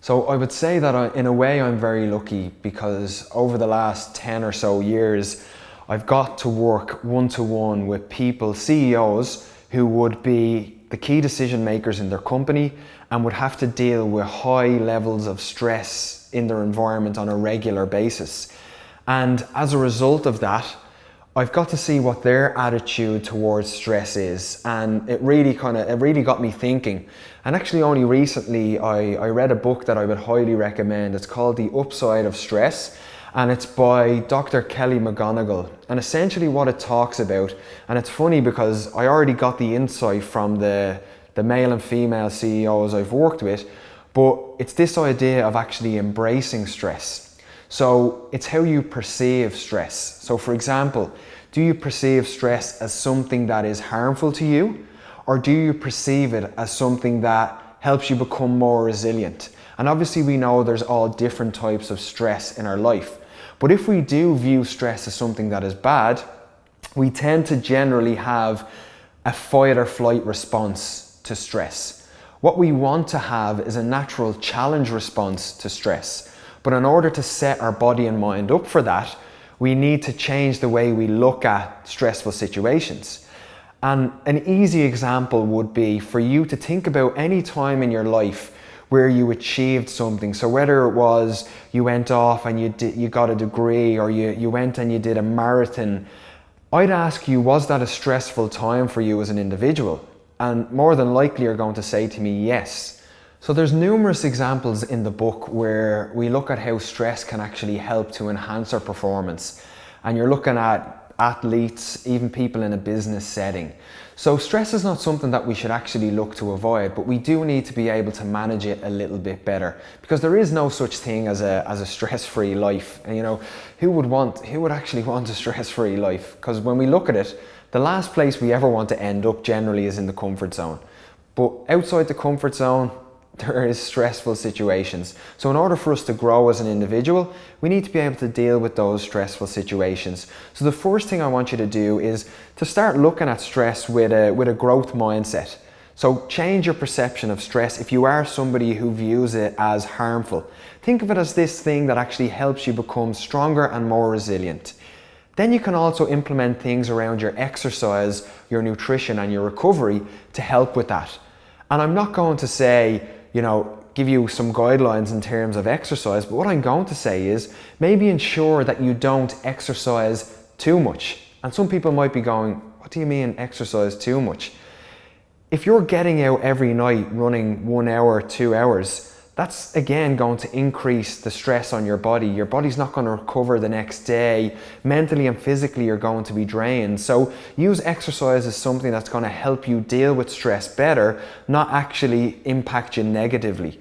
So I would say that in a way I'm very lucky, because over the last 10 or so years, I've got to work one-to-one with people, CEOs, who would be the key decision makers in their company and would have to deal with high levels of stress in their environment on a regular basis. And as a result of that, I've got to see what their attitude towards stress is, and it really got me thinking. And actually only recently I read a book that I would highly recommend. It's called The Upside of Stress, and it's by Dr. Kelly McGonigal. And essentially what it talks about, and it's funny because I already got the insight from the male and female CEOs I've worked with, but it's this idea of actually embracing stress. So it's how you perceive stress. So for example, do you perceive stress as something that is harmful to you, or do you perceive it as something that helps you become more resilient? And obviously we know there's all different types of stress in our life. But if we do view stress as something that is bad, we tend to generally have a fight or flight response to stress. What we want to have is a natural challenge response to stress. But in order to set our body and mind up for that, we need to change the way we look at stressful situations. And an easy example would be for you to think about any time in your life where you achieved something. So whether it was you went off and you got a degree, or you went and you did a marathon, I'd ask you, was that a stressful time for you as an individual? And more than likely you're going to say to me, yes. So there's numerous examples in the book where we look at how stress can actually help to enhance our performance. And you're looking at athletes, even people in a business setting. So stress is not something that we should actually look to avoid, but we do need to be able to manage it a little bit better, because there is no such thing as a stress-free life. And who would actually want a stress-free life? Because when we look at it, the last place we ever want to end up generally is in the comfort zone. But outside the comfort zone, there is stressful situations. So in order for us to grow as an individual, we need to be able to deal with those stressful situations. So the first thing I want you to do is to start looking at stress with a growth mindset. So change your perception of stress. If you are somebody who views it as harmful, think of it as this thing that actually helps you become stronger and more resilient. Then you can also implement things around your exercise, your nutrition and your recovery to help with that. And I'm not going to say, give you some guidelines in terms of exercise, but what I'm going to say is maybe ensure that you don't exercise too much. And some people might be going, what do you mean exercise too much? If you're getting out every night running 1 hour, 2 hours, that's again going to increase the stress on your body. Your body's not going to recover the next day. Mentally and physically, you're going to be drained. So use exercise as something that's going to help you deal with stress better, not actually impact you negatively.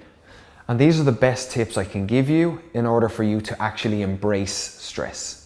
And these are the best tips I can give you in order for you to actually embrace stress.